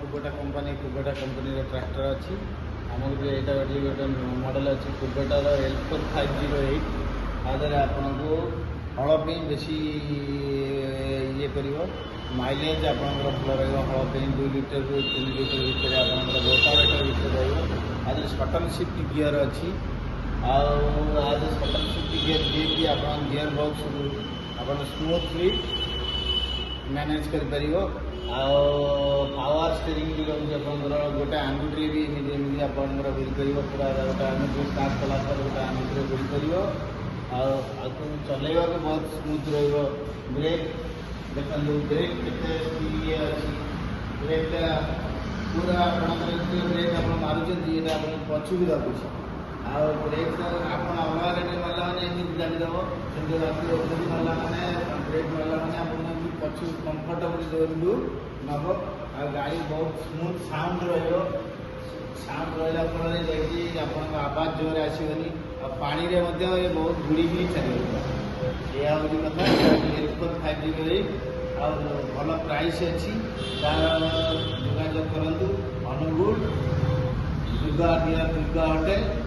कुबेटा company tractor अच्छी आमको भी यहाँ गोटे मॉडल अच्छी कुबेटार L4508 आदि आपको हल बेसी ये कर माइलेज आपंकर भल रहा 2 लीटर रु 3 लीटर भितर आपंकर रोटावेटर भितर रही शटल शिफ्ट गियर अच्छी आज शटल शिफ्ट गियर जी आप गियर बॉक्स आप स्मूथली मैनेज कर पावर स्टीयरिंग भी रोचे आप गोटे आंगुठी भी एमती आपंकर घूरी कर पूरा गोटे आंगुठी स्टार्ट कला गोटे आंगुठी घूरी कर चलैवा बहुत स्मूथ ब्रेक देखो ब्रेक के अच्छी ब्रेक पूरा आपंकर ब्रेक आप मार्च पछु भी रखुच्छे आ ब्रेक आप अलग रेट मारला मैंने एमती जानीदेव सेमती राति ओपनिंग मारला मैंने ब्रेक मारला मैंने आप पछु कम्फर्टेबल जोरू नब आ गाड़ी बहुत स्मूथ साउंड रहा फल आप आवाज जोर आसोनी पानी रे बहुत बुड़ी भी चलो यह हूँ कथा L4508 भल प्राइस अच्छी जोगाजोग करूँ अनुगुल दुर्गा होटेल